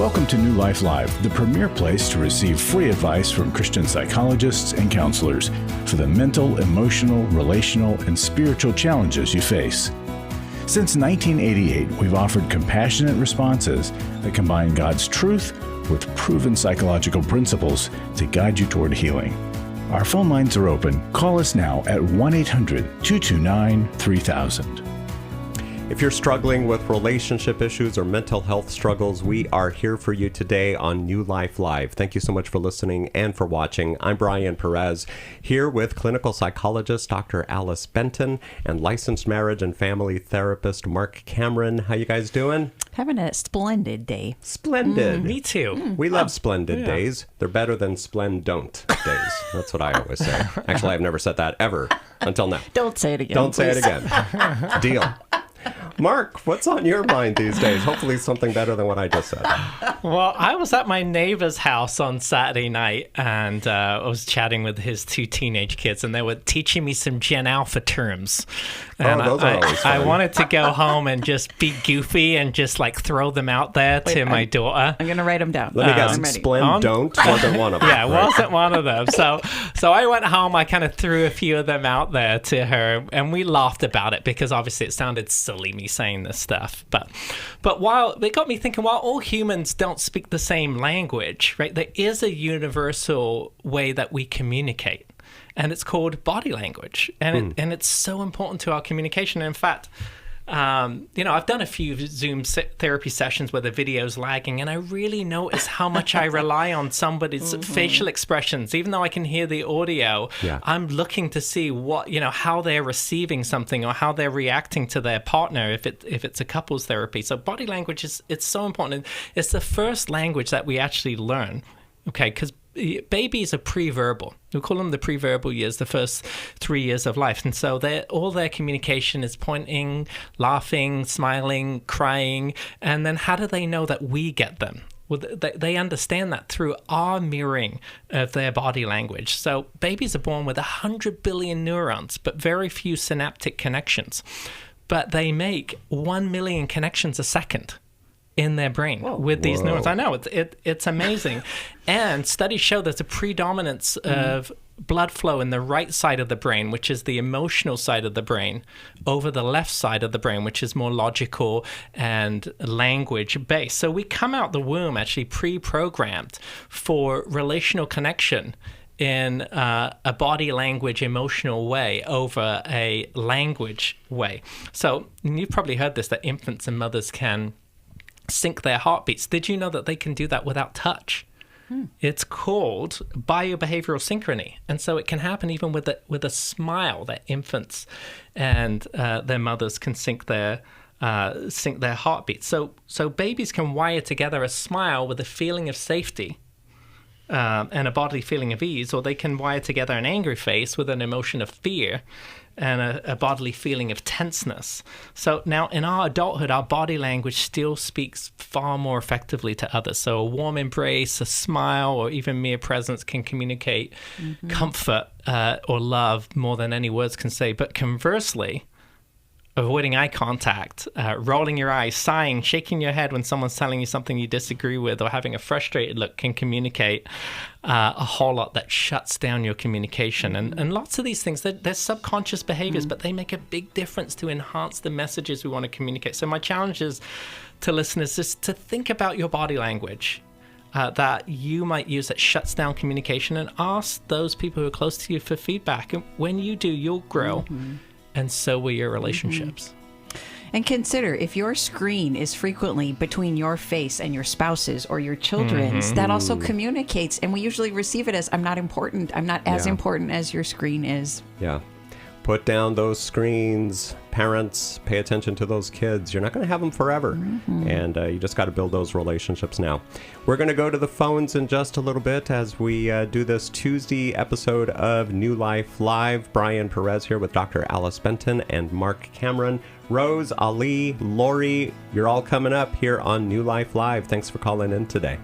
Welcome to New Life Live, the premier place to receive free advice from Christian psychologists and counselors for the mental, emotional, relational, and spiritual challenges you face. Since 1988, we've offered compassionate responses that combine God's truth with proven psychological principles to guide you toward healing. Our phone lines are open. Call us now at 1-800-229-3000. If you're struggling with relationship issues or mental health struggles, we are here for you today on New Life Live. Thank you so much for listening and for watching. I'm Brian Perez, here with clinical psychologist Dr. Alice Benton and licensed marriage and family therapist Marc Cameron. How you guys doing? Having a splendid day. Splendid. Me too. We love splendid days. They're better than splendont days. That's what I always say. Actually, I've never said that ever until now. Don't say it again. Don't say it please. again. Deal. Marc, what's on your mind these days? Hopefully something better than what I just said. Well, I was at my neighbor's house on Saturday night, and I was chatting with his two teenage kids, and they were teaching me some Gen Alpha terms. And those are always fun. I wanted to go home and just be goofy and just like throw them out there to my daughter. I'm going to write them down. Let me guess, I'm ready. splendont wasn't one of them. Yeah, it right? wasn't one of them. So I went home, I kind of threw a few of them out there to her, and we laughed about it because obviously it sounded silly me saying this stuff. But while it got me thinking, while all humans don't speak the same language, right, there is a universal way that we communicate. And it's called body language. And it's so important to our communication. And in fact, I've done a few Zoom therapy sessions where the video's lagging, and I really notice how much I rely on somebody's facial expressions. Even though I can hear the audio, I'm looking to see how they're receiving something or how they're reacting to their partner if it's a couples therapy. So body language it's so important. It's the first language that we actually learn, okay? Because babies are pre-verbal. We call them the pre-verbal years, the first 3 years of life. And so all their communication is pointing, laughing, smiling, crying. And then how do they know that we get them? Well, they understand that through our mirroring of their body language. So babies are born with 100 billion neurons, but very few synaptic connections. But they make 1 million connections a second in their brain with these neurons. I know, it's amazing. And studies show there's a predominance of blood flow in the right side of the brain, which is the emotional side of the brain, over the left side of the brain, which is more logical and language-based. So we come out the womb actually pre-programmed for relational connection in a body language emotional way over a language way. So you've probably heard this, that infants and mothers can sync their heartbeats. Did you know that they can do that without touch? It's called biobehavioral synchrony, and so it can happen even with a smile. That infants and their mothers can sync their heartbeats. So babies can wire together a smile with a feeling of safety and a bodily feeling of ease, or they can wire together an angry face with an emotion of fear and a bodily feeling of tenseness. So now in our adulthood, our body language still speaks far more effectively to others. So a warm embrace, a smile, or even mere presence can communicate comfort or love more than any words can say. But conversely, avoiding eye contact, rolling your eyes, sighing, shaking your head when someone's telling you something you disagree with, or having a frustrated look can communicate a whole lot that shuts down your communication. And lots of these things, they're subconscious behaviors, but they make a big difference to enhance the messages we want to communicate. So my challenge is to listeners is to think about your body language that you might use that shuts down communication, and ask those people who are close to you for feedback. And when you do, you'll grow. And so will your relationships. And consider, if your screen is frequently between your face and your spouse's or your children's, that also communicates. And we usually receive it as, I'm not important. I'm not as important as your screen is. Yeah. Put down those screens. Parents, pay attention to those kids. You're not going to have them forever. And you just got to build those relationships now. We're going to go to the phones in just a little bit as we do this Tuesday episode of New Life Live. Brian Perez here with Dr. Alice Benton and Marc Cameron. Rose, Ali, Lori, you're all coming up here on New Life Live. Thanks for calling in today.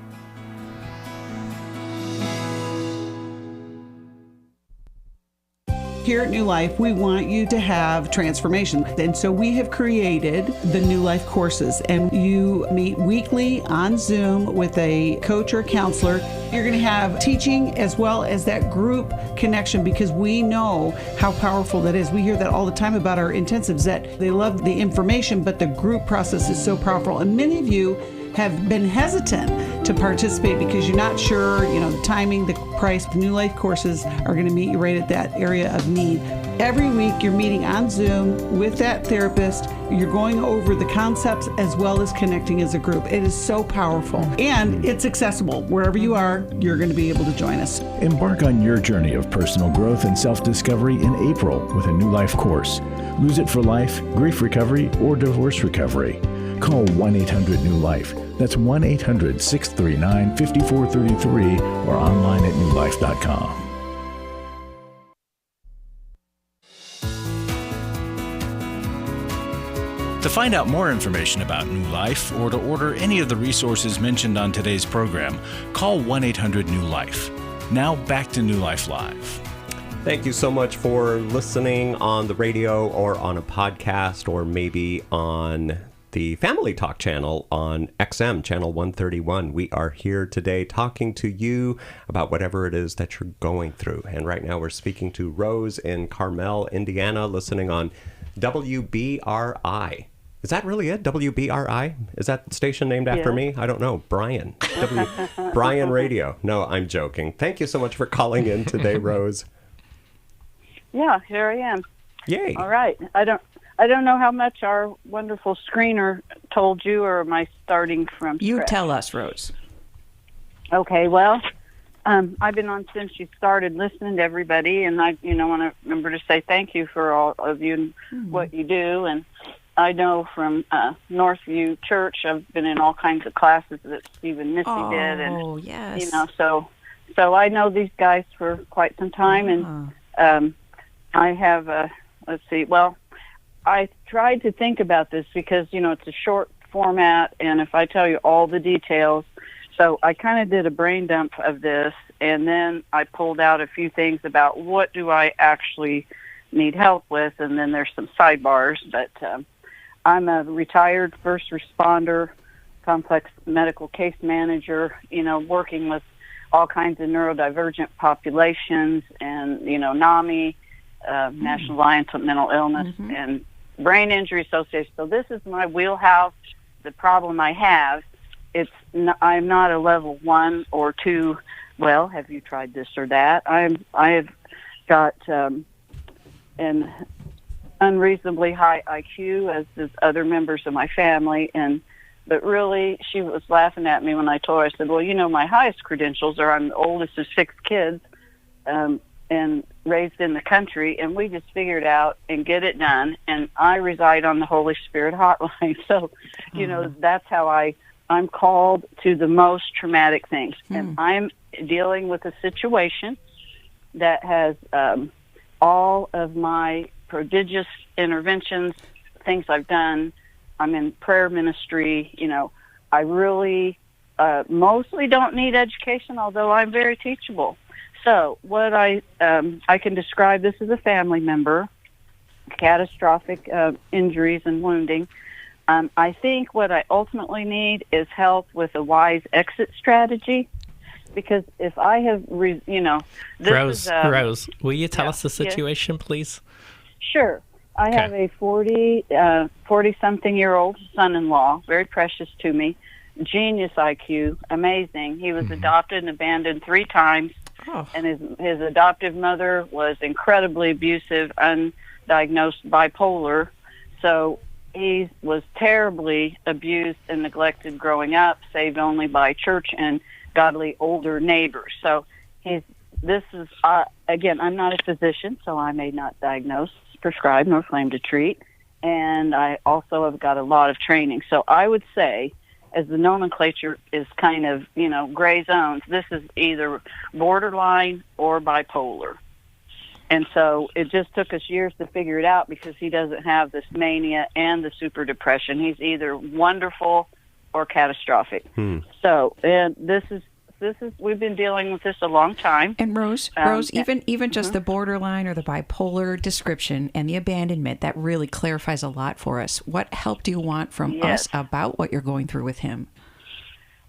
Here at New Life, we want you to have transformation. And so we have created the New Life courses, and you meet weekly on Zoom with a coach or counselor. You're going to have teaching as well as that group connection, because we know how powerful that is. We hear that all the time about our intensives, that they love the information, but the group process is so powerful. And many of you have been hesitant to participate because you're not sure, the timing, the price. New Life courses are going to meet you right at that area of need. Every week you're meeting on Zoom with that therapist. You're going over the concepts as well as connecting as a group. It is so powerful, and it's accessible. Wherever you are, you're going to be able to join us. Embark on your journey of personal growth and self-discovery in April with a New Life course. Lose It for Life, Grief Recovery, or Divorce Recovery. Call 1-800-NEW-LIFE. That's 1-800-639-5433 or online at newlife.com. To find out more information about New Life or to order any of the resources mentioned on today's program, call 1-800-NEW-LIFE. Now back to New Life Live. Thank you so much for listening on the radio or on a podcast or maybe on the Family Talk channel on XM, channel 131. We are here today talking to you about whatever it is that you're going through. And right now we're speaking to Rose in Carmel, Indiana, listening on WBRI. Is that really it? WBRI? Is that station named after me? I don't know. Brian. Brian Radio. No, I'm joking. Thank you so much for calling in today, Rose. Yeah, here I am. Yay. All right. I don't know how much our wonderful screener told you, or am I starting from You scratch? tell us, Rose. Okay, well, I've been on since you started, listening to everybody, and I want to remember to say thank you for all of you and what you do. And I know from Northview Church, I've been in all kinds of classes that Steve and Missy did, and Oh, yes. so I know these guys for quite some time, and I have let's see, well, I tried to think about this because, it's a short format, and if I tell you all the details, so I kind of did a brain dump of this, and then I pulled out a few things about what do I actually need help with, and then there's some sidebars, but I'm a retired first responder, complex medical case manager, working with all kinds of neurodivergent populations and, NAMI, National Alliance on Mental Illness, and Brain Injury Association. So this is my wheelhouse. The problem I have, I'm not a level 1 or 2. Well, have you tried this or that? I have got an unreasonably high IQ, as does other members of my family, but really, she was laughing at me when I told her. I said, well, my highest credentials are I'm the oldest of 6 kids, and raised in the country, and we just figure it out and get it done. And I reside on the Holy Spirit hotline. So, that's how I'm called to the most traumatic things. And I'm dealing with a situation that has all of my prodigious interventions, things I've done. I'm in prayer ministry. I really mostly don't need education, although I'm very teachable. So what I can describe this as a family member, catastrophic injuries and wounding. I think what I ultimately need is help with a wise exit strategy, because if I have, this Rose, will you tell us the situation, please? Sure. I have a 40-something-year-old son-in-law, very precious to me, genius IQ, amazing. He was adopted and abandoned 3 times. And his adoptive mother was incredibly abusive, undiagnosed bipolar. So he was terribly abused and neglected growing up, saved only by church and godly older neighbors. So this is, again, I'm not a physician, so I may not diagnose, prescribe, nor claim to treat. And I also have got a lot of training. So I would say, as the nomenclature is kind of, gray zones, this is either borderline or bipolar. And so it just took us years to figure it out, because he doesn't have this mania and the super depression. He's either wonderful or catastrophic. So, and this is we've been dealing with this a long time. And Rose, even just the borderline or the bipolar description and the abandonment, that really clarifies a lot for us. What help do you want from us about what you're going through with him?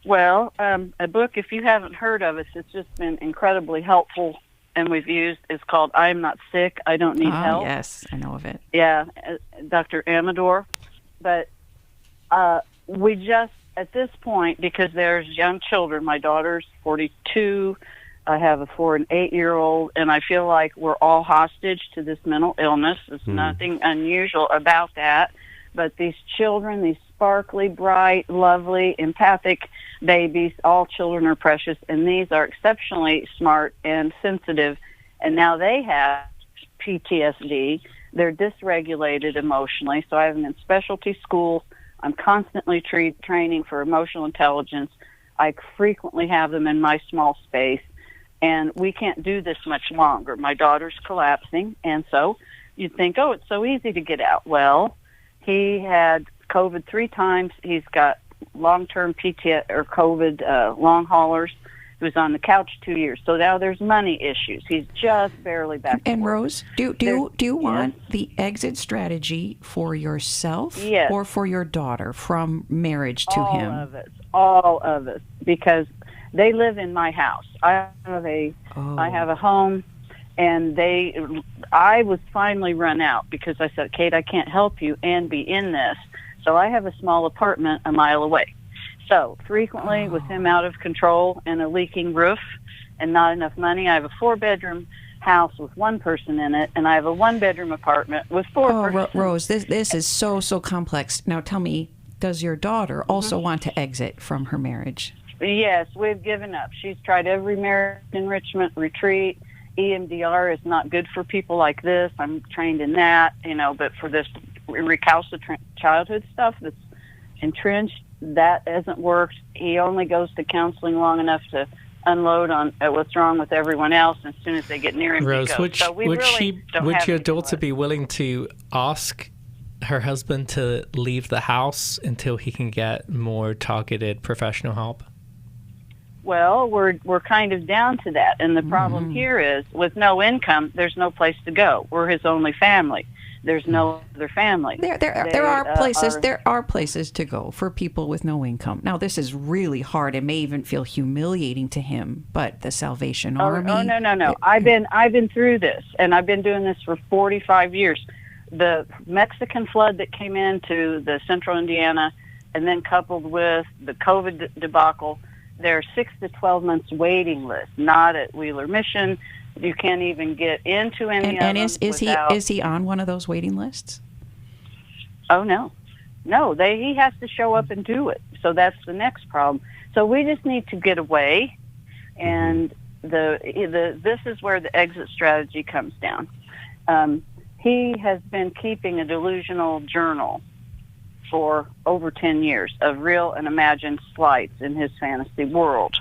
Well, a book, if you haven't heard of it, it's just been incredibly helpful, and we've used, it's called I Am Not Sick, I Don't Need Help. Yes, I know of it. Yeah, Dr. Amador. But we just, at this point, because there's young children, my daughter's 42, I have a 4 and 8-year-old, and I feel like we're all hostage to this mental illness. There's nothing unusual about that. But these children, these sparkly, bright, lovely, empathic babies, all children are precious, and these are exceptionally smart and sensitive. And now they have PTSD. They're dysregulated emotionally, so I have them in specialty schools. I'm constantly training for emotional intelligence. I frequently have them in my small space, and we can't do this much longer. My daughter's collapsing, and so you'd think, oh, it's so easy to get out. Well, he had COVID 3 times. He's got long-term PTSD or COVID long haulers. He was on the couch 2 years. So now there's money issues. He's just barely back to And work. Rose, do you want the exit strategy for yourself or for your daughter from marriage to him? All of us, because they live in my house. I have a home, and I was finally run out because I said, Kate, I can't help you and be in this. So I have a small apartment a mile away. So frequently with him out of control and a leaking roof and not enough money, I have a 4-bedroom house with 1 person in it, and I have a 1-bedroom apartment with 4 persons. Rose, this is so complex. Now tell me, does your daughter also want to exit from her marriage? Yes, we've given up. She's tried every marriage enrichment retreat. EMDR is not good for people like this. I'm trained in that, but for this recalcitrant childhood stuff that's entrenched, that hasn't worked. He only goes to counseling long enough to unload on what's wrong with everyone else. As soon as they get near him, Rose, he goes. would your daughter be willing to ask her husband to leave the house until he can get more targeted professional help? Well, we're kind of down to that, and the problem here is with no income, there's no place to go. We're his only family. There's no other family. There are places to go for people with no income. Now, this is really hard. It may even feel humiliating to him, but the Salvation Army. Oh no! I've been through this, and I've been doing this for 45 years. The Mexican flood that came into the central Indiana, and then coupled with the COVID debacle, there are 6 to 12 months waiting list. Not at Wheeler Mission. You can't even get into any of them. And is he on one of those waiting lists? Oh no, he has to show up and do it. So that's the next problem. So we just need to get away, and this is where the exit strategy comes down. He has been keeping a delusional journal for over 10 years of real and imagined slights in his fantasy world.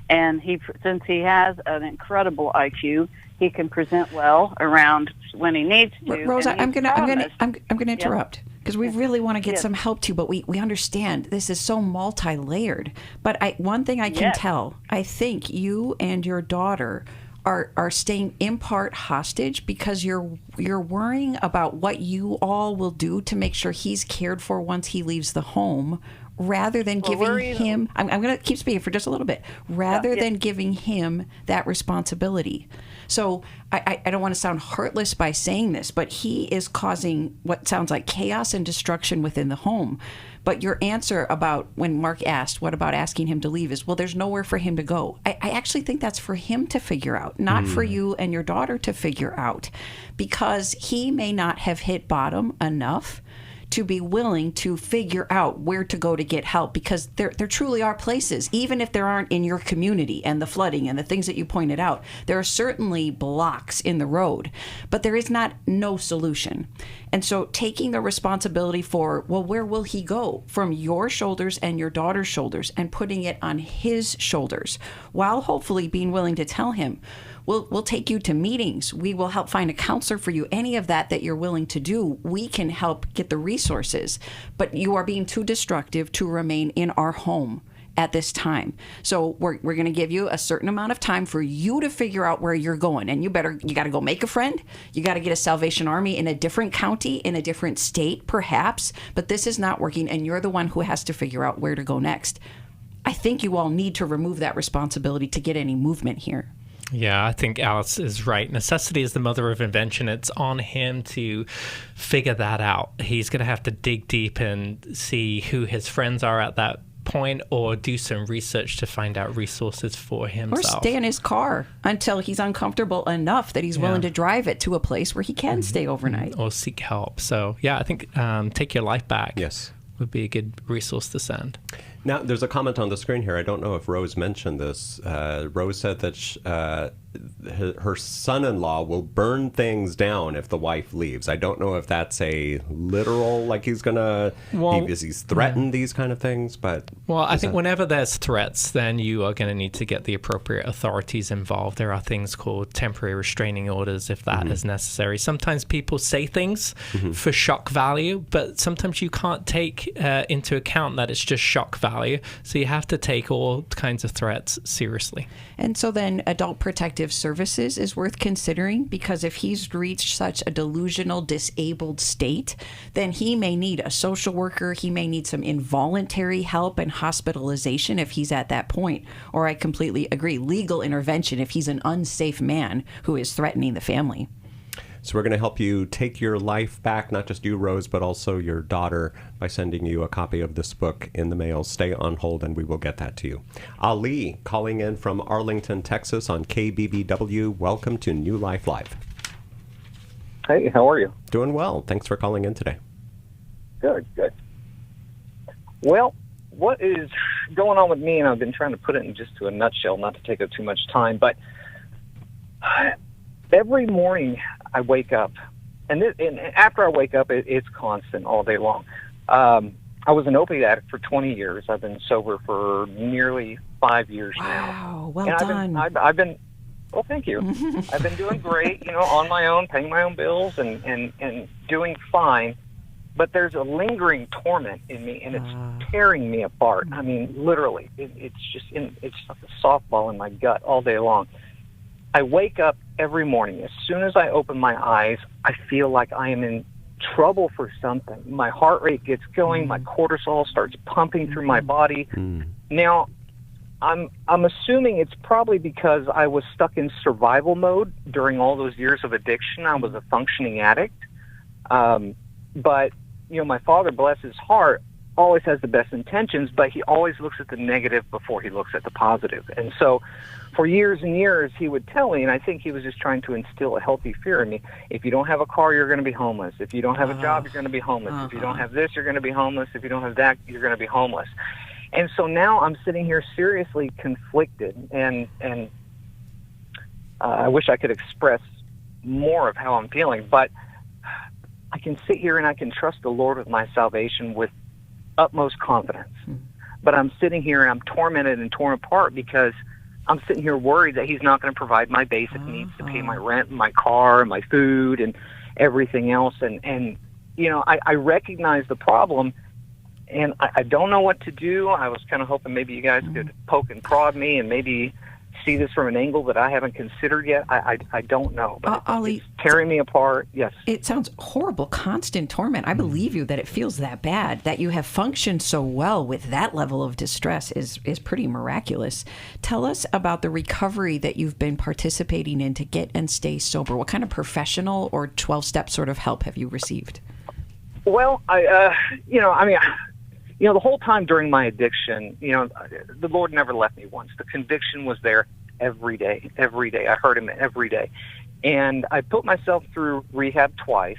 And since he has an incredible IQ, he can present well around when he needs to. Rose, I'm going to interrupt because we really want to get some help too. But we understand this is so multi-layered. But one thing I can tell, I think you and your daughter are staying in part hostage because you're worrying about what you all will do to make sure he's cared for once he leaves the home, rather than giving him, I'm going to keep speaking for just a little bit, rather than giving him that responsibility. So I don't want to sound heartless by saying this, but he is causing what sounds like chaos and destruction within the home. But your answer about when Marc asked, what about asking him to leave, is, well, there's nowhere for him to go. I actually think that's for him to figure out, not for you and your daughter to figure out, because he may not have hit bottom enough to be willing to figure out where to go to get help, because there truly are places, even if there aren't in your community and the flooding and the things that you pointed out, there are certainly blocks in the road, but there is not no solution. And so taking the responsibility for, well, where will he go, from your shoulders and your daughter's shoulders, and putting it on his shoulders, while hopefully being willing to tell him, we'll take you to meetings. We will help find a counselor for you. Any of that you're willing to do, we can help get the resources. But you are being too destructive to remain in our home. at this time. So we're going to give you a certain amount of time for you to figure out where you're going. And you got to go make a friend. You got to get a Salvation Army in a different county, in a different state, perhaps. But this is not working, and you're the one who has to figure out where to go next. I think you all need to remove that responsibility to get any movement here. Yeah, I think Alice is right. Necessity is the mother of invention. It's on him to figure that out. He's going to have to dig deep and see who his friends are at that point, or do some research to find out resources for himself. Or stay in his car until he's uncomfortable enough that he's willing to drive it to a place where he can stay overnight. Or seek help. So, yeah, I think Take Your Life Back would be a good resource to send. Now, there's a comment on the screen here. I don't know if Rose mentioned this. Rose said that her son-in-law will burn things down if the wife leaves. I don't know if that's a literal, like he's going to, he's threatened these kind of things, but... Well, I think whenever there's threats, then you are going to need to get the appropriate authorities involved. There are things called temporary restraining orders if that is necessary. Sometimes people say things for shock value, but sometimes you can't take into account that it's just shock value. So you have to take all kinds of threats seriously. And so then Adult Protective Services is worth considering, because if he's reached such a delusional, disabled state, then he may need a social worker. He may need some involuntary help and hospitalization if he's at that point. Or I completely agree, legal intervention if he's an unsafe man who is threatening the family. So we're going to help you take your life back, not just you, Rose, but also your daughter, by sending you a copy of this book in the mail. Stay on hold, and we will get that to you. Ali, calling in from Arlington, Texas on KBBW. Welcome to New Life Live. Hey, how are you? Doing well. Thanks for calling in today. Good. Well, what is going on with me, and I've been trying to put it in just to a nutshell, not to take up too much time, but every morning I wake up, and after I wake up, it's constant all day long. I was an opiate addict for 20 years. I've been sober for nearly 5 years now. Wow, well done. I've been, well, thank you. I've been doing great, on my own, paying my own bills and doing fine. But there's a lingering torment in me, and it's tearing me apart. I mean, literally, it's like a softball in my gut all day long. I wake up every morning. As soon as I open my eyes, I feel like I am in trouble for something. My heart rate gets going. My cortisol starts pumping through my body. Now, I'm assuming it's probably because I was stuck in survival mode during all those years of addiction. I was a functioning addict. But, my father, bless his heart, always has the best intentions, but he always looks at the negative before he looks at the positive. And so for years and years, he would tell me, and I think he was just trying to instill a healthy fear in me, if you don't have a car, you're going to be homeless. If you don't have a job, you're going to be homeless. If you don't have this, you're going to be homeless. If you don't have that, you're going to be homeless. And so now I'm sitting here seriously conflicted, and I wish I could express more of how I'm feeling, but I can sit here and I can trust the Lord with my salvation with utmost confidence. But I'm sitting here and I'm tormented and torn apart because I'm sitting here worried that he's not going to provide my basic needs to pay my rent and my car and my food and everything else. And I recognize the problem, and I don't know what to do. I was kind of hoping maybe you guys could poke and prod me and maybe see this from an angle that I haven't considered yet. I don't know, but it's tearing me apart. Yes. It sounds horrible, constant torment. I believe you that it feels that bad. That you have functioned so well with that level of distress is pretty miraculous. Tell us about the recovery that you've been participating in to get and stay sober. What kind of professional or 12-step sort of help have you received? Well, the whole time during my addiction, the Lord never left me once. The conviction was there every day. I heard him every day. And I put myself through rehab twice.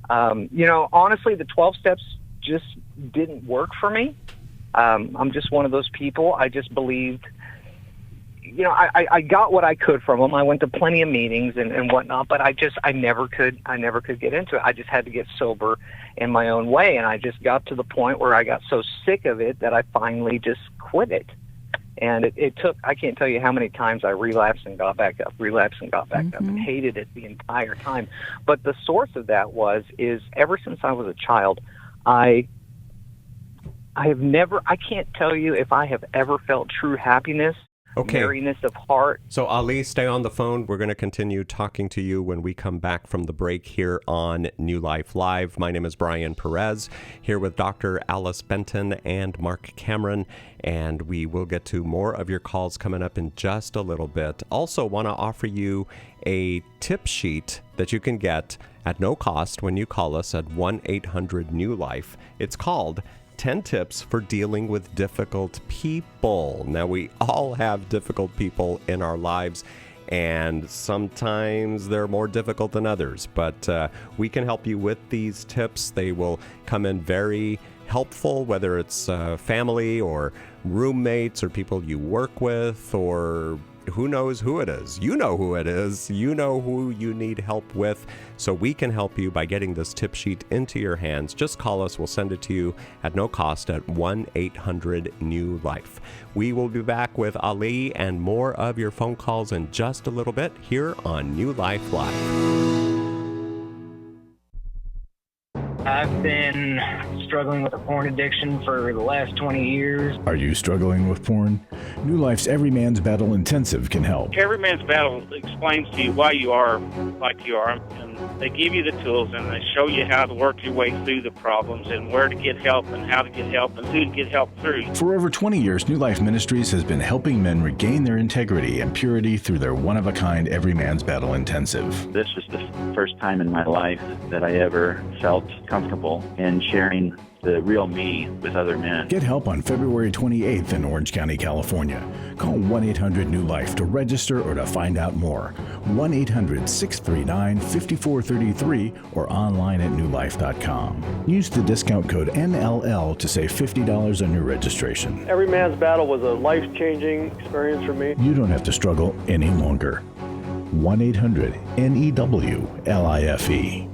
Honestly, the 12 steps just didn't work for me. I'm just one of those people. I just believed, I got what I could from them. I went to plenty of meetings and whatnot, but I never could get into it. I just had to get sober in my own way, and I just got to the point where I got so sick of it that I finally just quit it. And it took, I can't tell you how many times I relapsed and got back up, and hated it the entire time. But the source of that is ever since I was a child, I I can't tell you if I have ever felt true happiness, merriness of heart. So Ali, stay on the phone. We're going to continue talking to you when we come back from the break here on New Life Live. My name is Brian Perez, here with Dr. Alice Benton and Marc Cameron, and we will get to more of your calls coming up in just a little bit. Also want to offer you a tip sheet that you can get at no cost when you call us at 1-800-NEW-LIFE. It's called 10 Tips for Dealing with Difficult People. Now, we all have difficult people in our lives, and sometimes they're more difficult than others, but we can help you with these tips. They will come in very helpful, whether it's family or roommates or people you work with, or who knows who it is. You know who it is. You know who you need help with. So we can help you by getting this tip sheet into your hands. Just call us. We'll send it to you at no cost at 1-800-NEW-LIFE. We will be back with Ali and more of your phone calls in just a little bit here on New Life Live. I've been struggling with a porn addiction for the last 20 years. Are you struggling with porn? New Life's Every Man's Battle Intensive can help. Every Man's Battle explains to you why you are like you are, and they give you the tools and they show you how to work your way through the problems and where to get help and how to get help and who to get help through. For over 20 years, New Life Ministries has been helping men regain their integrity and purity through their one-of-a-kind Every Man's Battle Intensive. This was the first time in my life that I ever felt comfortable in sharing the real me with other men. Get help on February 28th in Orange County, California. Call 1-800-NEW-LIFE to register or to find out more. 1-800-639-5433 or online at newlife.com. Use the discount code NLL to save $50 on your registration. Every Man's Battle was a life-changing experience for me. You don't have to struggle any longer. 1-800-NEW-LIFE.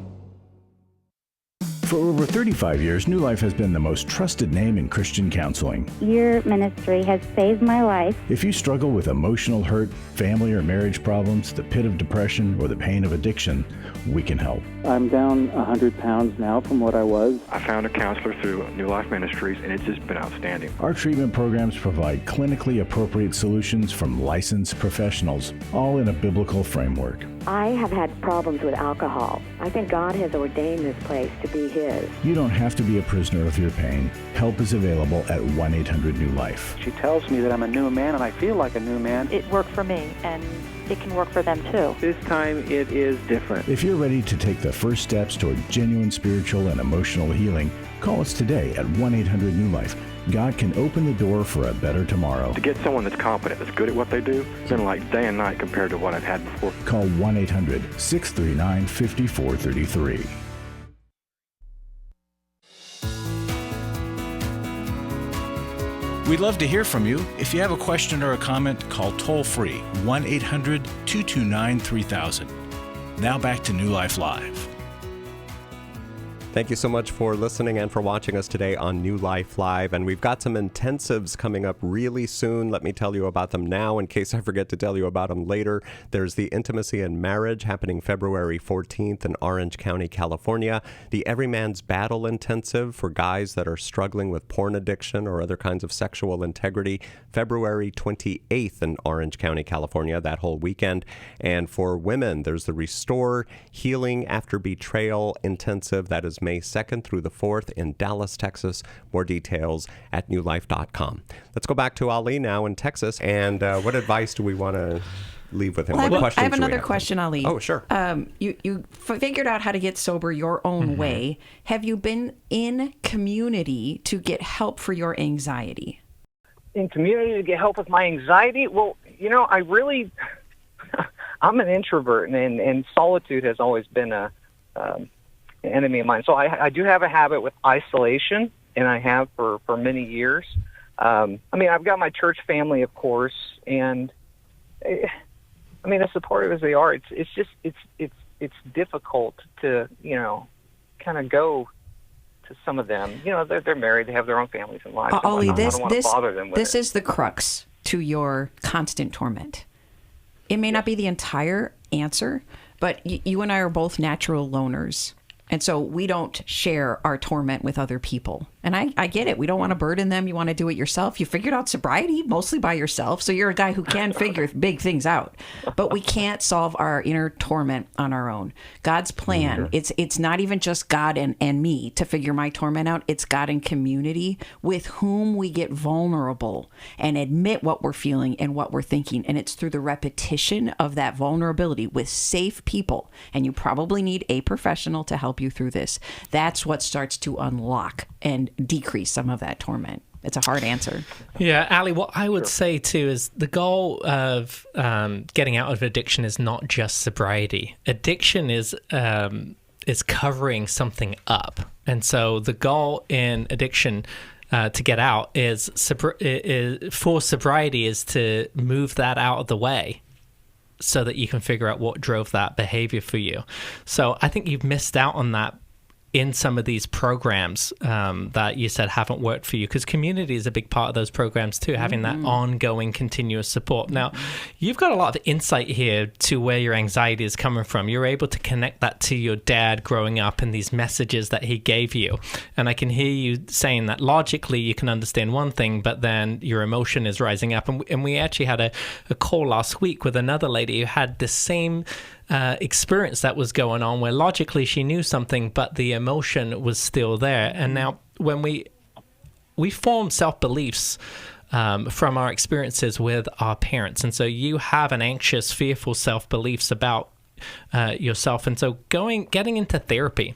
For over 35 years, New Life has been the most trusted name in Christian counseling. Your ministry has saved my life. If you struggle with emotional hurt, family or marriage problems, the pit of depression, or the pain of addiction, we can help. I'm down 100 pounds now from what I was. I found a counselor through New Life Ministries, and it's just been outstanding. Our treatment programs provide clinically appropriate solutions from licensed professionals, all in a biblical framework. I have had problems with alcohol. I think God has ordained this place to be His. You don't have to be a prisoner of your pain. Help is available at 1-800-NEW-LIFE. She tells me that I'm a new man, and I feel like a new man. It worked for me, and it can work for them too. This time it is different. If you're ready to take the first steps toward genuine spiritual and emotional healing, call us today at 1-800-NEW-LIFE. God can open the door for a better tomorrow. To get someone that's competent, that's good at what they do, it's been like day and night compared to what I've had before. Call 1-800-639-5433. We'd love to hear from you. If you have a question or a comment, call toll-free 1-800-229-3000. Now back to New Life Live. Thank you so much for listening and for watching us today on New Life Live. And we've got some intensives coming up really soon. Let me tell you about them now in case I forget to tell you about them later. There's the Intimacy and Marriage happening February 14th in Orange County, California. The Every Man's Battle Intensive for guys that are struggling with porn addiction or other kinds of sexual integrity, February 28th in Orange County, California, that whole weekend. And for women, there's the Restore Healing After Betrayal Intensive. That is May 2nd through the 4th in Dallas, Texas. More details at newlife.com. Let's go back to Ali now in Texas. And what advice do we want to leave with him? Well, I have another question, Ali. Oh, sure. You figured out how to get sober your own way. Have you been in community to get help for your anxiety? In community to get help with my anxiety? Well, you know, I really, I'm an introvert, and solitude has always been an enemy of mine. So I do have a habit with isolation, and I have for many years. I mean, I've got my church family, of course, and I mean, as supportive as they are, it's difficult to, you know, kind of go to some of them. You know, they're married, they have their own families and lives. Ali, I don't want to bother them with this it. is the crux to your constant torment. It may not be the entire answer, but you and I are both natural loners. And so we don't share our torment with other people. And I get it. We don't want to burden them. You want to do it yourself. You figured out sobriety mostly by yourself. So you're a guy who can figure big things out. But we can't solve our inner torment on our own. God's plan, it's not even just God and me to figure my torment out. It's God and community with whom we get vulnerable and admit what we're feeling and what we're thinking. And it's through the repetition of that vulnerability with safe people. And you probably need a professional to help you through this. That's what starts to unlock and decrease some of that torment. It's a hard answer. Yeah, Ali, what I would say too is the goal of getting out of addiction is not just sobriety. Addiction is covering something up. And so the goal in addiction to get out for sobriety is to move that out of the way so that you can figure out what drove that behavior for you. So I think you've missed out on that in some of these programs that you said haven't worked for you, because community is a big part of those programs too, having that ongoing continuous support. Now, you've got a lot of insight here to where your anxiety is coming from. You're able to connect that to your dad growing up and these messages that he gave you. And I can hear you saying that logically you can understand one thing, but then your emotion is rising up. And we actually had a call last week with another lady who had the same experience that was going on, where logically she knew something, but the emotion was still there. And now when we form self-beliefs from our experiences with our parents, and so you have an anxious, fearful self-beliefs about yourself, and so getting into therapy.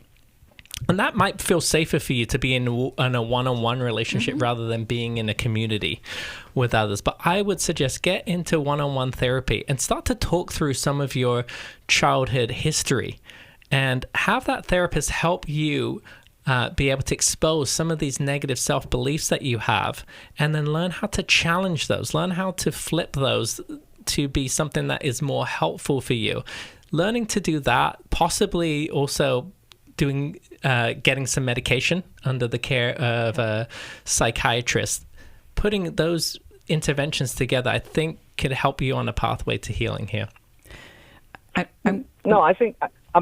And that might feel safer for you to be in a one-on-one relationship rather than being in a community with others. But I would suggest get into one-on-one therapy and start to talk through some of your childhood history and have that therapist help you be able to expose some of these negative self-beliefs that you have, and then learn how to challenge those, learn how to flip those to be something that is more helpful for you. Learning to do that, possibly also getting some medication under the care of a psychiatrist. Putting those interventions together, I think, could help you on a pathway to healing here. I'm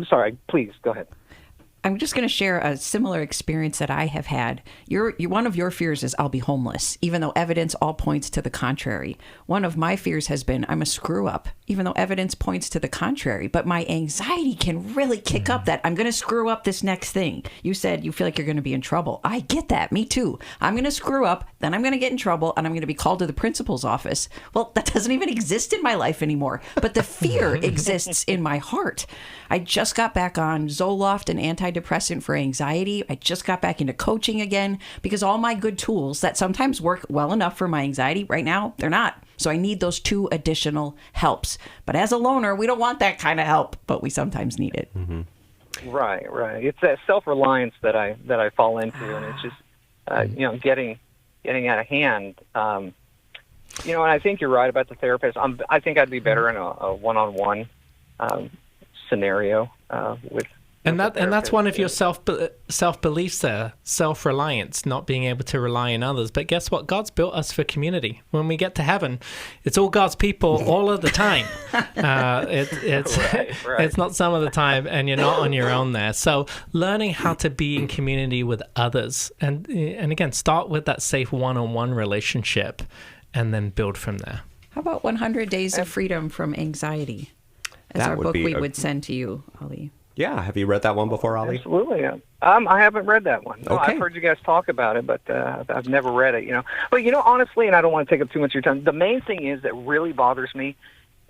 sorry. Please go ahead. I'm just going to share a similar experience that I have had. One of your fears is I'll be homeless, even though evidence all points to the contrary. One of my fears has been I'm a screw up, even though evidence points to the contrary. But my anxiety can really kick up that I'm going to screw up this next thing. You said you feel like you're going to be in trouble. I get that. Me too. I'm going to screw up, then I'm going to get in trouble, and I'm going to be called to the principal's office. Well, that doesn't even exist in my life anymore. But the fear exists in my heart. I just got back on Zoloft and antidepressant for anxiety. I just got back into coaching again because all my good tools that sometimes work well enough for my anxiety right now, they're not. So I need those 2 additional helps. But as a loner, we don't want that kind of help, but we sometimes need it. Right. It's that self-reliance that I fall into, and it's just getting out of hand. And I think you're right about the therapist. I think I'd be better in a one-on-one scenario with. And that's one of your self-beliefs there, self-reliance, not being able to rely on others. But guess what? God's built us for community. When we get to heaven, it's all God's people all of the time. It's not some of the time, and you're not on your own there. So learning how to be in community with others, and again, start with that safe one-on-one relationship, and then build from there. How about 100 Days of Freedom from Anxiety? As our book we would send to you, Ali. Yeah, have you read that one before, Ali? Absolutely. I haven't read that one. No, okay. I've heard you guys talk about it, but I've never read it. But honestly, and I don't want to take up too much of your time. The main thing is that really bothers me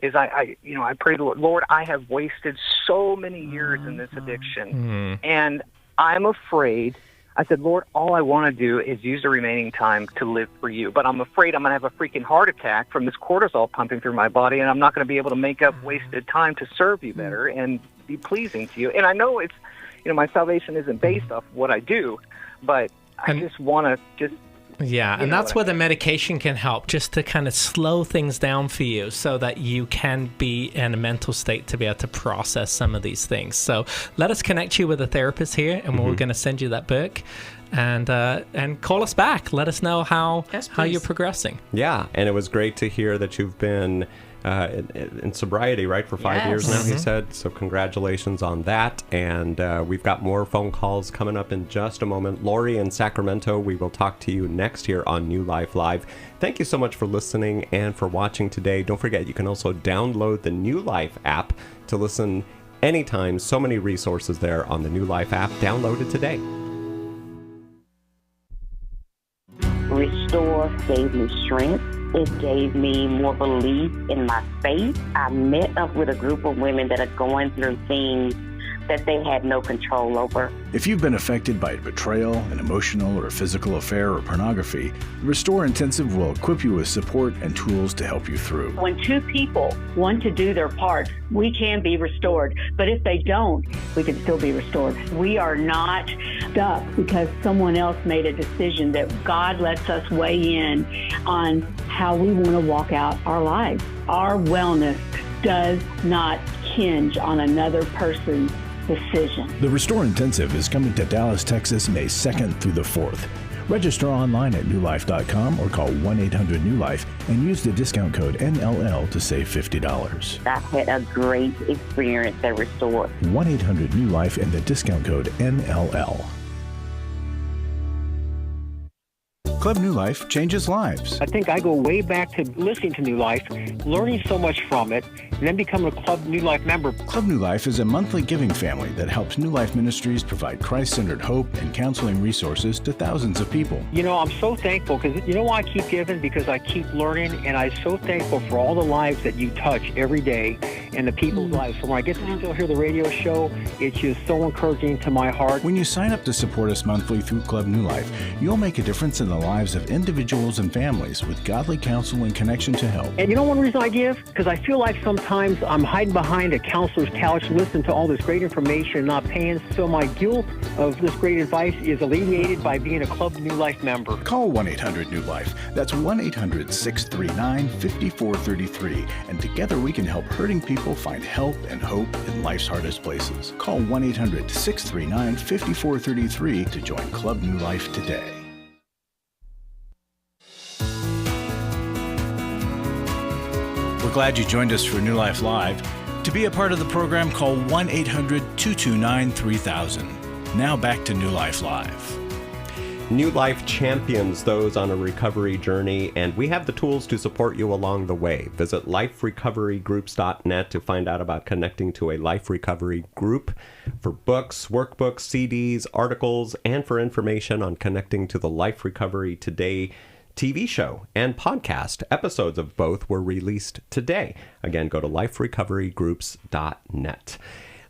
is I pray to the Lord. I have wasted so many years in this addiction, and I'm afraid. I said, Lord, all I want to do is use the remaining time to live for you. But I'm afraid I'm going to have a freaking heart attack from this cortisol pumping through my body, and I'm not going to be able to make up wasted time to serve you better and be pleasing to you. And I know it's, my salvation isn't based off what I do, but I just want to just... Yeah, and that's where the medication can help, just to kind of slow things down for you so that you can be in a mental state to be able to process some of these things. So let us connect you with a therapist here, and we're going to send you that book. And call us back. Let us know how you're progressing. Yeah, and it was great to hear that you've been in sobriety, right, for 5 years now, he said. So congratulations on that. And we've got more phone calls coming up in just a moment. Lori in Sacramento, we will talk to you next here on New Life Live. Thank you so much for listening and for watching today. Don't forget, you can also download the New Life app to listen anytime. So many resources there on the New Life app. Download it today. Restore gave me strength. It gave me more belief in my faith. I met up with a group of women that are going through things that they had no control over. If you've been affected by betrayal, an emotional or physical affair, or pornography, the Restore Intensive will equip you with support and tools to help you through. When two people want to do their part, we can be restored. But if they don't, we can still be restored. We are not stuck because someone else made a decision. That God lets us weigh in on how we want to walk out our lives. Our wellness does not hinge on another person's decision. The Restore Intensive is coming to Dallas, Texas, May 2nd through the 4th. Register online at newlife.com or call 1-800-NEW-LIFE and use the discount code NLL to save $50. I had a great experience at Restore. 1-800-NEW-LIFE and the discount code NLL. Club New Life changes lives. I think I go way back to listening to New Life, learning so much from it, and then becoming a Club New Life member. Club New Life is a monthly giving family that helps New Life Ministries provide Christ-centered hope and counseling resources to thousands of people. You know, I'm so thankful because you know why I keep giving? Because I keep learning, and I'm so thankful for all the lives that you touch every day and the people's lives. So when I get to still hear the radio show, it's just so encouraging to my heart. When you sign up to support us monthly through Club New Life, you'll make a difference in the lives of individuals and families with godly counsel and connection to help. And you know one reason I give? Because I feel like sometimes I'm hiding behind a counselor's couch listening to all this great information and not paying, so my guilt of this great advice is alleviated by being a Club New Life member. Call 1-800-NEW-LIFE. That's 1-800-639-5433. And together we can help hurting people find help and hope in life's hardest places. Call 1-800-639-5433 to join Club New Life today. We're glad you joined us for New Life Live. To be a part of the program, call 1-800-229-3000. Now back to New Life Live. New Life champions those on a recovery journey, and we have the tools to support you along the way. Visit liferecoverygroups.net to find out about connecting to a life recovery group for books, workbooks, CDs, articles, and for information on connecting to the Life Recovery Today TV show and podcast. Episodes of both were released today. Again, go to liferecoverygroups.net.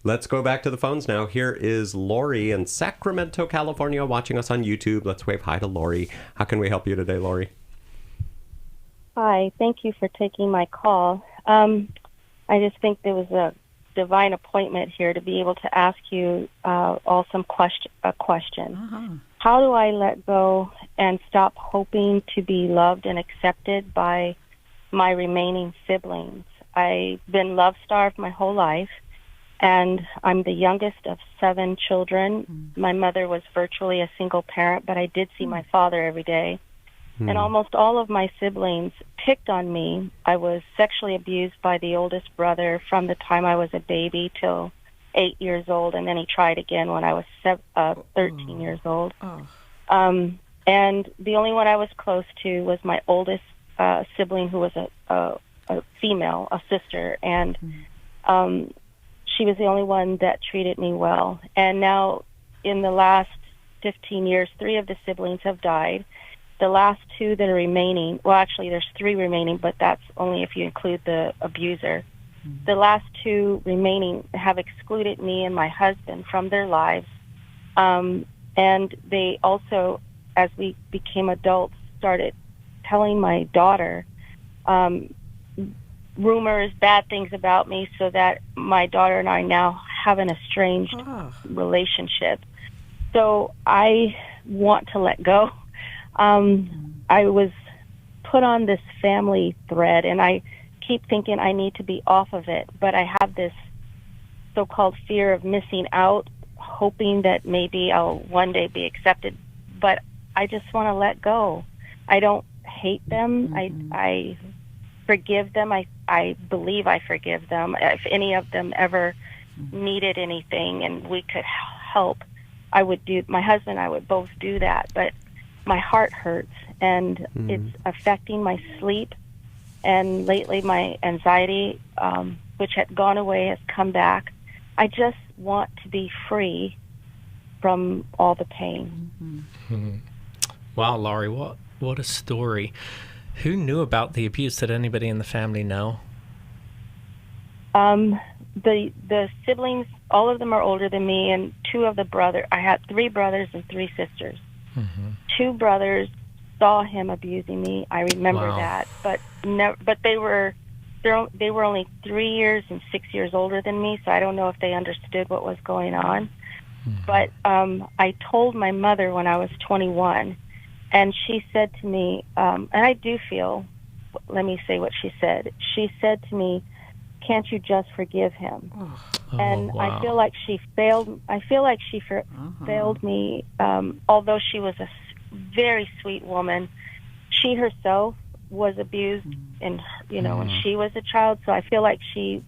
Let's go back to the phones now. Here is Lori in Sacramento, California, watching us on YouTube. Let's wave hi to Lori. How can we help you today, Lori? Hi, thank you for taking my call. I just think there was a divine appointment here to be able to ask you a question. Uh-huh. How do I let go and stop hoping to be loved and accepted by my remaining siblings? I've been love-starved my whole life, and I'm the youngest of 7 children. Mm. My mother was virtually a single parent, but I did see my father every day. Mm. And almost all of my siblings picked on me. I was sexually abused by the oldest brother from the time I was a baby till 8 years old, and then he tried again when I was 13 years old. Oh. And the only one I was close to was my oldest sibling, who was a female, a sister, and she was the only one that treated me well. And now, in the last 15 years, 3 of the siblings have died. The last 2 that are remaining, well, actually, there's 3 remaining, but that's only if you include the abuser. The last 2 remaining have excluded me and my husband from their lives. And they also, as we became adults, started telling my daughter rumors, bad things about me, so that my daughter and I now have an estranged relationship. So I want to let go. I was put on this family thread, and I keep thinking I need to be off of it, but I have this so-called fear of missing out, hoping that maybe I'll one day be accepted, but I just want to let go. I don't hate them. I forgive them. I I believe I forgive them. If any of them ever needed anything and we could help, my husband and I would both do that. But my heart hurts, and it's affecting my sleep. And lately my anxiety, which had gone away, has come back. I just want to be free from all the pain. Mm-hmm. Wow, Laurie, what a story. Who knew about the abuse? Did anybody in the family know? The siblings, all of them are older than me, and I had 3 brothers and 3 sisters. 2 brothers saw him abusing me. I remember that, but they were only 3 years and 6 years older than me, so I don't know if they understood what was going on. But I told my mother when I was 21, and she said to me, and I do feel, let me say what she said. She said to me, "Can't you just forgive him?" And I feel like she failed. I feel like she failed me. Although she was a very sweet woman, she herself was abused, and when she was a child. So I feel like she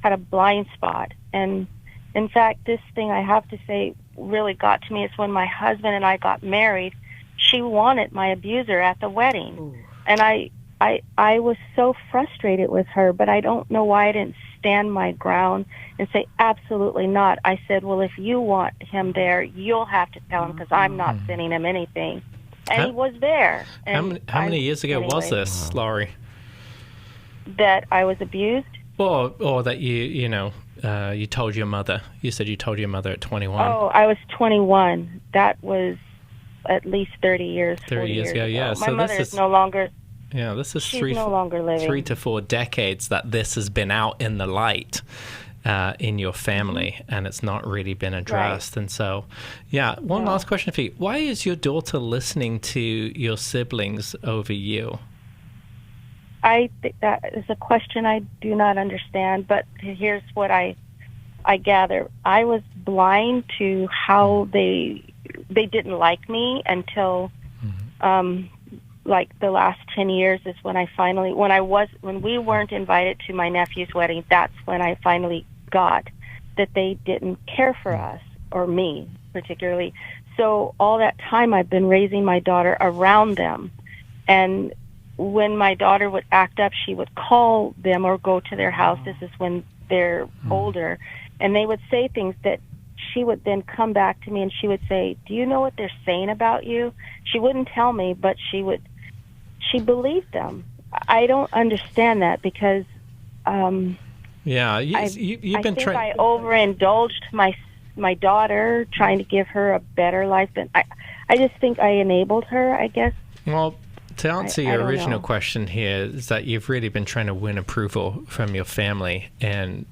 had a blind spot. And in fact, this thing I have to say really got to me is when my husband and I got married. She wanted my abuser at the wedding, and I was so frustrated with her, but I don't know why I didn't stand my ground and say, absolutely not. I said, well, if you want him there, you'll have to tell him, because I'm not sending him anything. And he was there. And how many years ago was this, Laurie? That I was abused? Or that you told your mother. You said you told your mother at 21. Oh, I was 21. That was at least 30 years, 40 years ago. Yeah. My mother is no longer... Yeah, this is she's no longer living. 3 to 4 decades that this has been out in the light in your family, and it's not really been addressed. Right. And so, one last question for you. Why is your daughter listening to your siblings over you? I think that is a question I do not understand, but here's what I gather. I was blind to how they didn't like me until like the last 10 years is when I finally, when we weren't invited to my nephew's wedding, that's when I finally got that they didn't care for us, or me particularly. So all that time I've been raising my daughter around them, and when my daughter would act up, she would call them or go to their house. This is when they're older, and they would say things that she would then come back to me and she would say, "Do you know what they're saying about you?" She wouldn't tell me, but she believed them. I don't understand that, because you've been trying. I overindulged my daughter, trying to give her a better life than I just think I enabled her, I guess. Well, to answer your original question here, is that you've really been trying to win approval from your family, and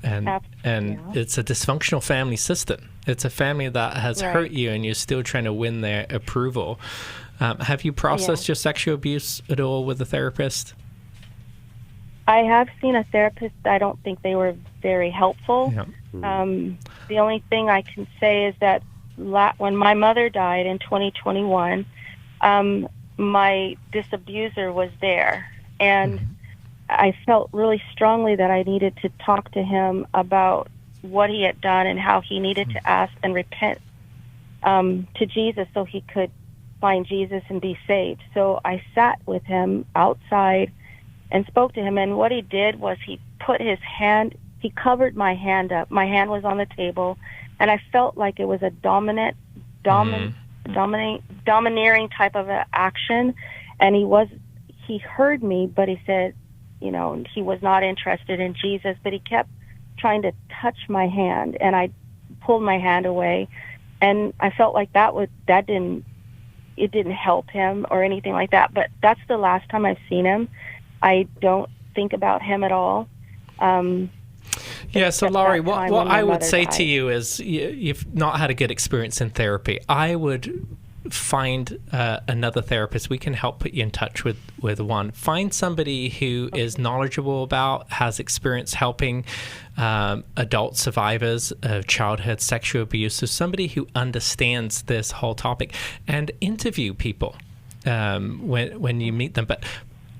it's a dysfunctional family system. It's a family that has hurt you, and you're still trying to win their approval. Have you processed your sexual abuse at all with a therapist? I have seen a therapist. I don't think they were very helpful. Yeah. The only thing I can say is that when my mother died in 2021, this abuser was there, and I felt really strongly that I needed to talk to him about what he had done and how he needed to ask and repent to Jesus so he could find Jesus and be saved. So I sat with him outside and spoke to him, and what he did was he covered my hand up. My hand was on the table, and I felt like it was a domineering type of action, and he heard me, but he said, he was not interested in Jesus, but he kept trying to touch my hand, and I pulled my hand away, and I felt like it didn't help him or anything like that. But that's the last time I've seen him. I don't think about him at all. So Laurie, what I would say to you is, you've not had a good experience in therapy. I would find another therapist. We can help put you in touch with one. Find somebody who is knowledgeable about, has experience helping adult survivors of childhood sexual abuse. So somebody who understands this whole topic, and interview people when you meet them. But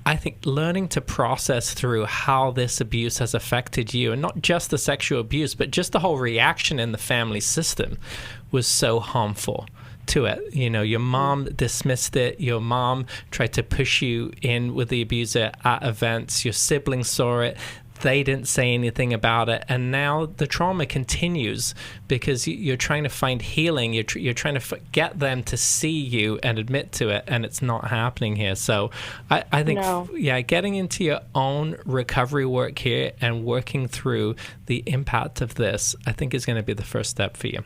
I think learning to process through how this abuse has affected you, and not just the sexual abuse, but just the whole reaction in the family system was so harmful to it. You know, your mom dismissed it. Your mom tried to push you in with the abuser at events. Your siblings saw it. They didn't say anything about it, and now the trauma continues because you're trying to find healing. You're trying to get them to see you and admit to it, and it's not happening here. So I think, getting into your own recovery work here and working through the impact of this, I think is going to be the first step for you.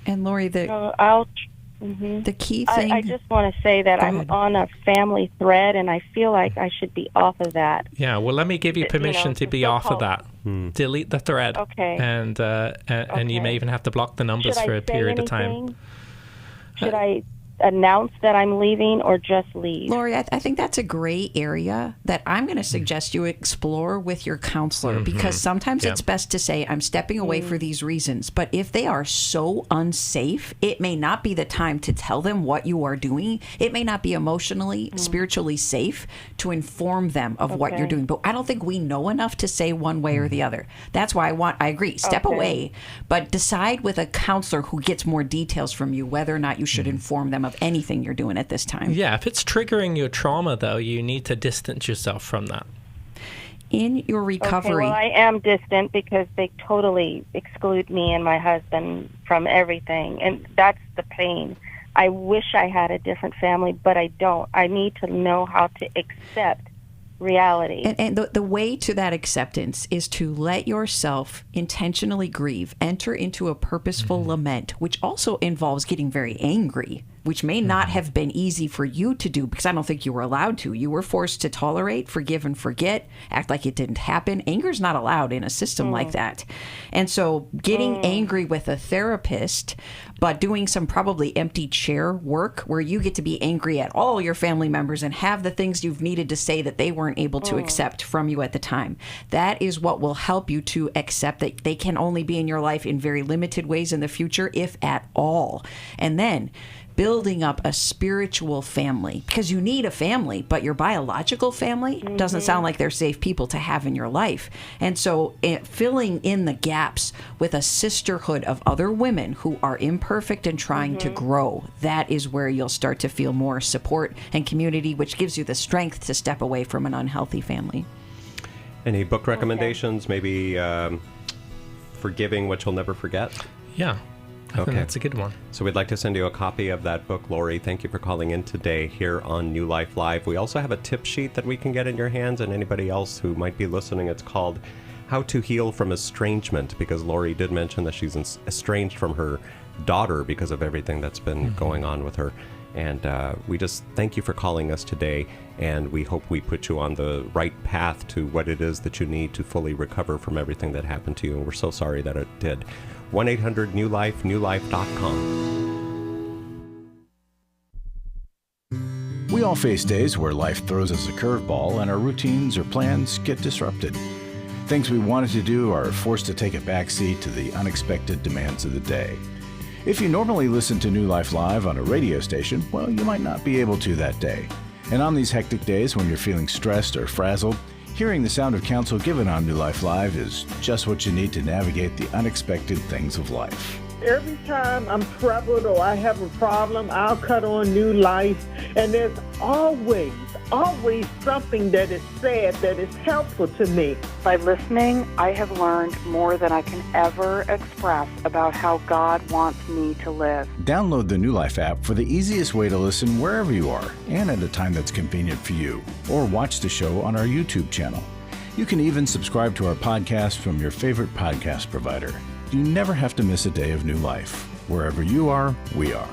And Lori, the key thing... I just want to say that I'm on a family thread, and I feel like I should be off of that. Yeah, well, let me give you permission to be off of that. Delete the thread. Okay. And you may even have to block the numbers for a period of time. Should I announce that I'm leaving or just leave? Lori, I think that's a gray area that I'm going to suggest you explore with your counselor, because sometimes it's best to say, I'm stepping away for these reasons. But if they are so unsafe, it may not be the time to tell them what you are doing. It may not be emotionally, spiritually safe to inform them of what you're doing. But I don't think we know enough to say one way or the other. That's why I agree, step away, but decide with a counselor who gets more details from you whether or not you should inform them of anything you're doing at this time. Yeah, if it's triggering your trauma, though, you need to distance yourself from that. In your recovery... Okay, well, I am distant because they totally exclude me and my husband from everything, and that's the pain. I wish I had a different family, but I don't. I need to know how to accept reality. And the way to that acceptance is to let yourself intentionally grieve, enter into a purposeful lament, which also involves getting very angry, which may not have been easy for you to do because I don't think you were allowed to. You were forced to tolerate, forgive and forget, act like it didn't happen. Anger is not allowed in a system like that. And so getting angry with a therapist, but doing some probably empty chair work where you get to be angry at all your family members and have the things you've needed to say that they weren't able to accept from you at the time. That is what will help you to accept that they can only be in your life in very limited ways in the future, if at all. And then building up a spiritual family, because you need a family, but your biological family doesn't sound like they're safe people to have in your life. And so filling in the gaps with a sisterhood of other women who are imperfect and trying to grow, that is where you'll start to feel more support and community, which gives you the strength to step away from an unhealthy family. Any book recommendations? Maybe Forgiving What You'll Never Forget? Yeah. I think that's a good one. So we'd like to send you a copy of that book, Lori. Thank you for calling in today here on New Life Live. We also have a tip sheet that we can get in your hands, and anybody else who might be listening. It's called How to Heal from Estrangement, because Lori did mention that she's estranged from her daughter because of everything that's been going on with her. And we just thank you for calling us today, and we hope we put you on the right path to what it is that you need to fully recover from everything that happened to you. And we're so sorry that it did. 1-800-NEW-LIFE, newlife.com. We all face days where life throws us a curveball and our routines or plans get disrupted. Things we wanted to do are forced to take a backseat to the unexpected demands of the day. If you normally listen to New Life Live on a radio station, well, you might not be able to that day. And on these hectic days when you're feeling stressed or frazzled, hearing the sound of counsel given on New Life Live is just what you need to navigate the unexpected things of life. Every time I'm troubled or I have a problem, I'll cut on New Life, and there's always something that is said that is helpful to me. By listening, I have learned more than I can ever express about how God wants me to live. Download the New Life app for the easiest way to listen wherever you are and at a time that's convenient for you, or watch the show on our YouTube channel. You can even subscribe to our podcast from your favorite podcast provider. You never have to miss a day of New Life. Wherever you are, we are.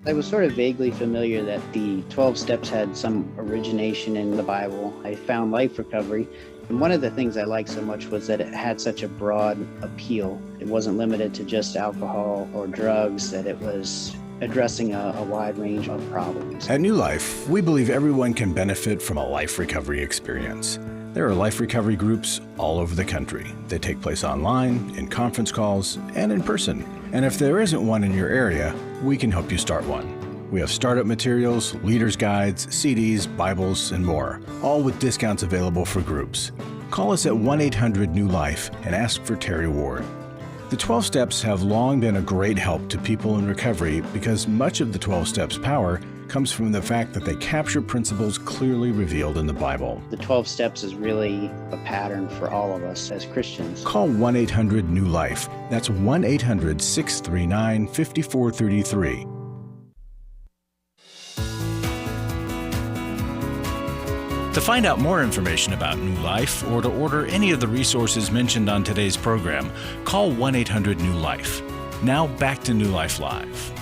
I was sort of vaguely familiar that the 12 steps had some origination in the Bible. I found Life Recovery, and one of the things I liked so much was that it had such a broad appeal. It wasn't limited to just alcohol or drugs, that it was addressing a wide range of problems. At New Life, we believe everyone can benefit from a life recovery experience. There are life recovery groups all over the country. They take place online, in conference calls, and in person. And if there isn't one in your area, we can help you start one. We have startup materials, leaders' guides, CDs, Bibles, and more, all with discounts available for groups. Call us at 1-800-NEW-LIFE and ask for Terry Ward. The 12 Steps have long been a great help to people in recovery because much of the 12 Steps' power comes from the fact that they capture principles clearly revealed in the Bible. The 12 Steps is really a pattern for all of us as Christians. Call 1-800-NEW-LIFE. That's 1-800-639-5433. To find out more information about New Life or to order any of the resources mentioned on today's program, call 1-800-NEW-LIFE. Now back to New Life Live.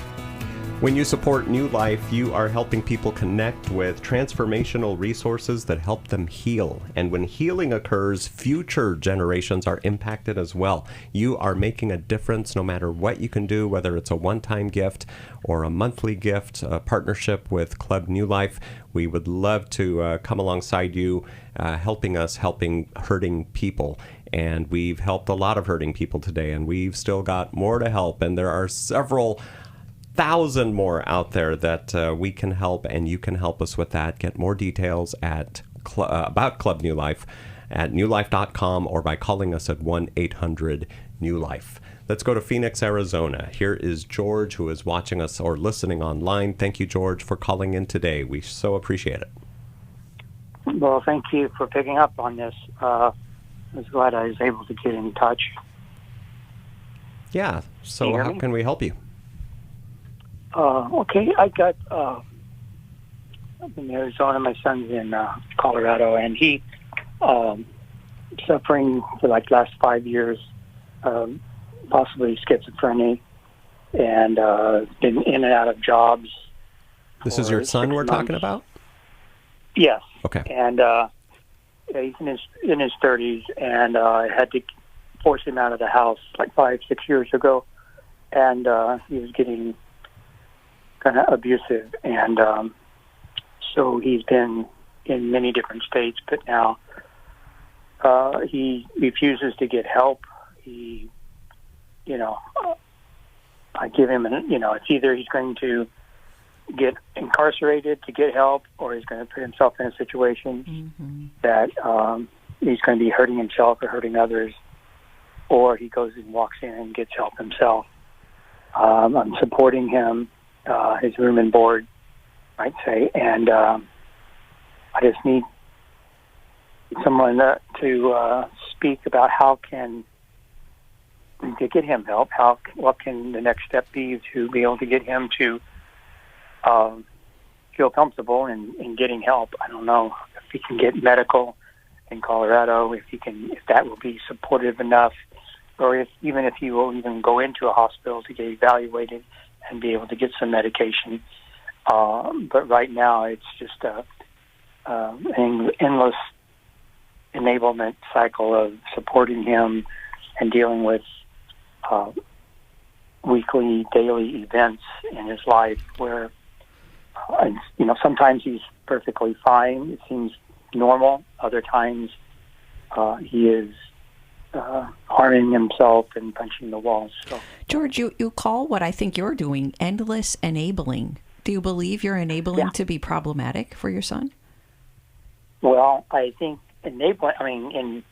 When you support New Life, you are helping people connect with transformational resources that help them heal. And when healing occurs, future generations are impacted as well. You are making a difference no matter what you can do, whether it's a one-time gift or a monthly gift, a partnership with Club New Life. We would love to come alongside you, helping hurting people. And we've helped a lot of hurting people today, and we've still got more to help. And there are several 1,000 more out there that we can help, and you can help us with that. Get more details at about Club New Life at newlife.com or by calling us at 1-800-NEW-LIFE. Let's go to Phoenix, Arizona. Here is George, who is watching us or listening online. Thank you, George, for calling in today. We so appreciate it. Well, thank you for picking up on this. I was glad I was able to get in touch. Yeah, so how can we help you? Okay, I got I'm in Arizona. My son's in Colorado, and he suffering for like last 5 years, possibly schizophrenia, and been in and out of jobs. This is your son we're talking about? Yes. Okay. And he's in his 30s, and I had to force him out of the house like 5-6 years ago, and he was getting kind of abusive, and so he's been in many different states, but now he refuses to get help. He, I give him, it's either he's going to get incarcerated to get help, or he's going to put himself in a situation that he's going to be hurting himself or hurting others, or he goes and walks in and gets help himself. I'm supporting him. His room and board, I'd say, and I just need someone to speak about how can to get him help. What can the next step be to be able to get him to feel comfortable in getting help? I don't know if he can get medical in Colorado, if that will be supportive enough, or if he will even go into a hospital to get evaluated and be able to get some medication. But right now, it's just an endless enablement cycle of supporting him and dealing with weekly, daily events in his life where, sometimes he's perfectly fine. It seems normal. Other times, he is harming himself and punching the walls. So. George, you call what I think you're doing endless enabling. Do you believe you're enabling to be problematic for your son? Well, I think enabling. I mean,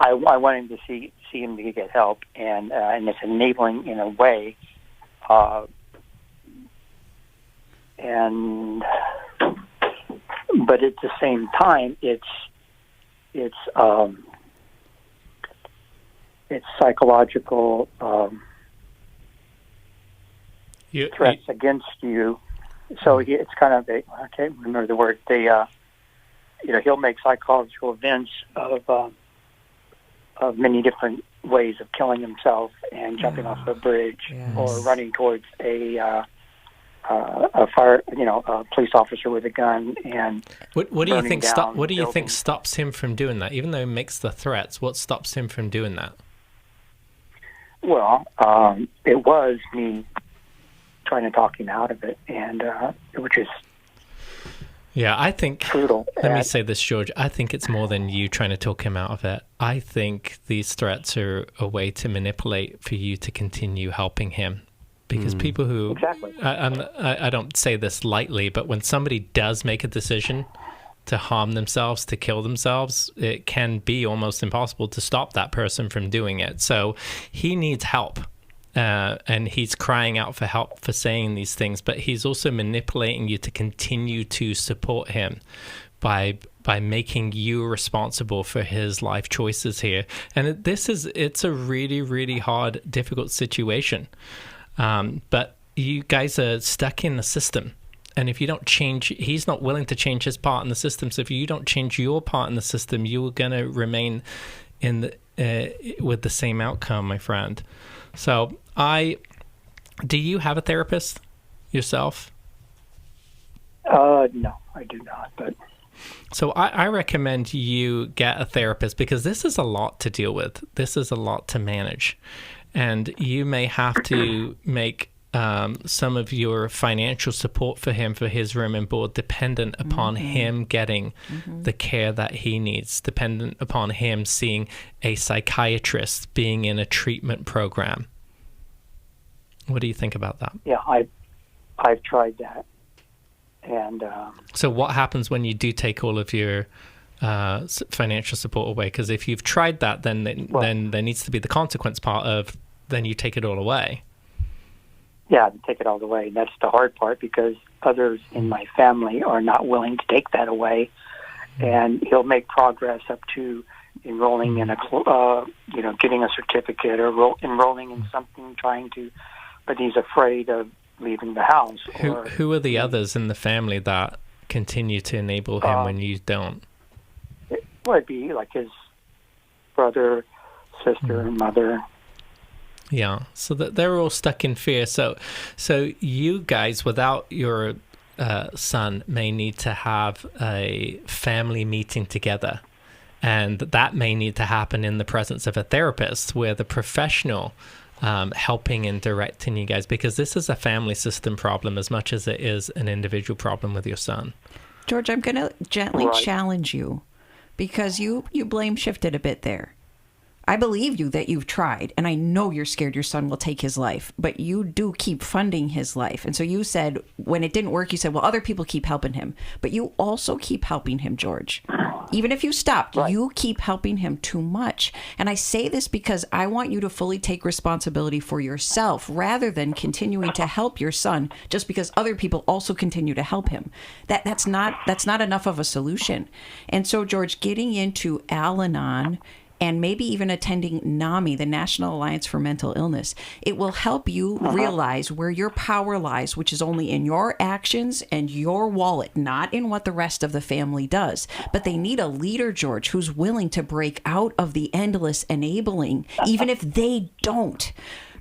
I want him to see him to get help, and it's enabling in a way. But at the same time, it's psychological threats against you. So it's kind of I can't remember the word. He'll make psychological events of many different ways of killing himself and jumping off a bridge or running towards a police officer with a gun. And what do you think? What do you think stops him from doing that? Even though he makes the threats, what stops him from doing that? Well, it was me trying to talk him out of it, and which is I think brutal. Let me say this, George. I think it's more than you trying to talk him out of it. I think these threats are a way to manipulate for you to continue helping him. Because people who... Exactly. I don't say this lightly, but when somebody does make a decision to harm themselves, to kill themselves, it can be almost impossible to stop that person from doing it. So he needs help. And he's crying out for help for saying these things, but he's also manipulating you to continue to support him by making you responsible for his life choices here. And it's a really, really hard, difficult situation. But you guys are stuck in the system. And if you don't change, he's not willing to change his part in the system. So if you don't change your part in the system, you're going to remain in with the same outcome, my friend. So do you have a therapist yourself? No, I do not. But so I recommend you get a therapist, because this is a lot to deal with. This is a lot to manage. And you may have to make some of your financial support for him, for his room and board, dependent upon him getting the care that he needs, dependent upon him seeing a psychiatrist, being in a treatment program. What do you think about that? Yeah, I've tried that. And so what happens when you do take all of your financial support away? Because if you've tried that, then there needs to be the consequence part of then you take it all away. Yeah, take it all away. That's the hard part, because others in my family are not willing to take that away. And he'll make progress up to enrolling in getting a certificate or enrolling in something, but he's afraid of leaving the house. Who are the others in the family that continue to enable him when you don't? It would be like his brother, sister, and mother. Yeah, so that they're all stuck in fear. So you guys, without your son, may need to have a family meeting together, and that may need to happen in the presence of a therapist, where the professional helping and directing you guys, because this is a family system problem as much as it is an individual problem with your son. George, I'm going to gently challenge you, because you blame shifted a bit there. I believe you that you've tried, and I know you're scared your son will take his life, but you do keep funding his life. And so you said when it didn't work, you said, well, other people keep helping him, but you also keep helping him, George. Even if you stopped, you keep helping him too much. And I say this because I want you to fully take responsibility for yourself, rather than continuing to help your son just because other people also continue to help him. That's not enough of a solution. And so, George, getting into Al-Anon and maybe even attending NAMI, the National Alliance for Mental Illness, it will help you realize where your power lies, which is only in your actions and your wallet, not in what the rest of the family does. But they need a leader, George, who's willing to break out of the endless enabling, even if they don't.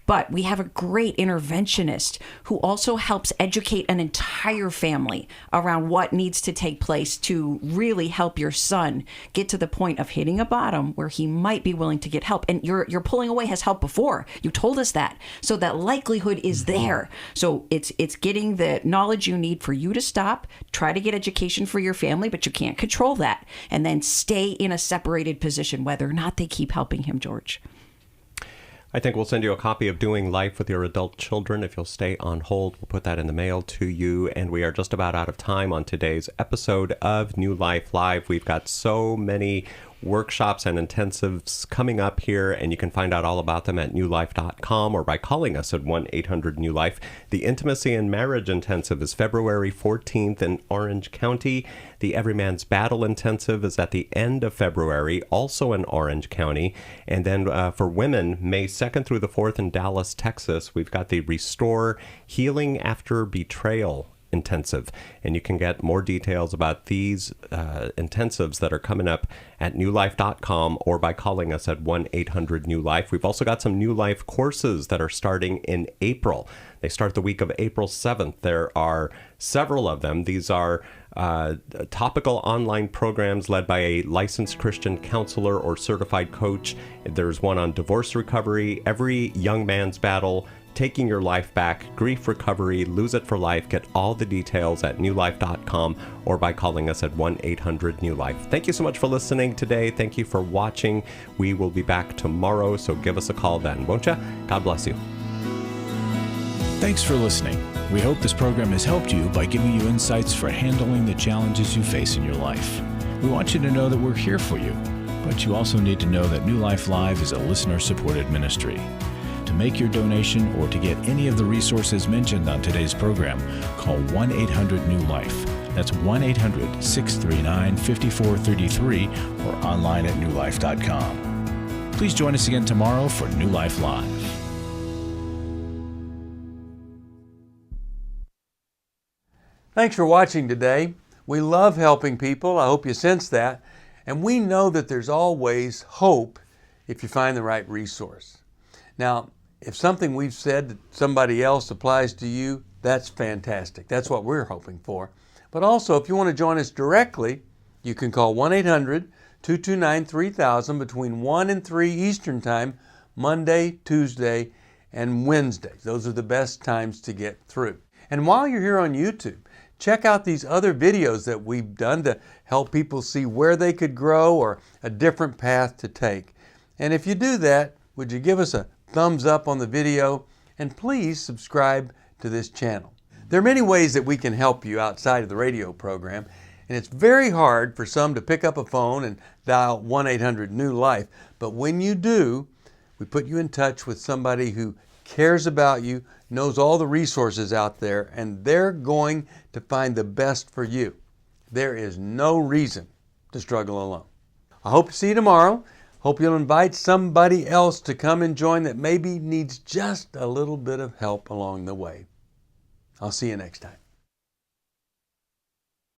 But we have a great interventionist who also helps educate an entire family around what needs to take place to really help your son get to the point of hitting a bottom where he might be willing to get help. And your pulling away has helped before. You told us that. So that likelihood is there. So it's getting the knowledge you need for you to stop, try to get education for your family, but you can't control that. And then stay in a separated position, whether or not they keep helping him, George. I think we'll send you a copy of Doing Life with Your Adult Children. If you'll stay on hold, we'll put that in the mail to you. And we are just about out of time on today's episode of New Life Live. We've got so many workshops and intensives coming up here, and you can find out all about them at newlife.com or by calling us at 1-800-NEW-LIFE. The Intimacy and Marriage Intensive is February 14th in Orange County. The Every Man's Battle Intensive is at the end of February, also in Orange County. And then for women, May 2nd through the 4th in Dallas, Texas, we've got the Restore Healing After Betrayal Intensive. And you can get more details about these intensives that are coming up at newlife.com or by calling us at 1-800-NEW-LIFE. We've also got some New Life courses that are starting in April. They start the week of April 7th. There are several of them. These are topical online programs led by a licensed Christian counselor or certified coach. There's one on divorce recovery, every young man's battle, taking your life back, grief recovery, lose it for life. Get all the details at newlife.com or by calling us at 1-800-NEW-LIFE. Thank you so much for listening today. Thank you for watching. We will be back tomorrow, so give us a call then, won't you? God bless you. Thanks for listening. We hope this program has helped you by giving you insights for handling the challenges you face in your life. We want you to know that we're here for you, but you also need to know that New Life Live is a listener-supported ministry. To make your donation or to get any of the resources mentioned on today's program, call 1-800-NEW-LIFE. That's 1-800-639-5433 or online at newlife.com. Please join us again tomorrow for New Life Live. Thanks for watching today. We love helping people. I hope you sense that. And we know that there's always hope if you find the right resource. Now, if something we've said to somebody else applies to you, that's fantastic. That's what we're hoping for. But also, if you want to join us directly, you can call 1-800-229-3000 between 1 and 3 Eastern Time, Monday, Tuesday, and Wednesday. Those are the best times to get through. And while you're here on YouTube, check out these other videos that we've done to help people see where they could grow or a different path to take. And if you do that, would you give us a thumbs up on the video, and please subscribe to this channel. There are many ways that we can help you outside of the radio program, and it's very hard for some to pick up a phone and dial 1-800-NEW-LIFE, but when you do, we put you in touch with somebody who cares about you, knows all the resources out there, and they're going to find the best for you. There is no reason to struggle alone. I hope to see you tomorrow. Hope you'll invite somebody else to come and join that maybe needs just a little bit of help along the way. I'll see you next time.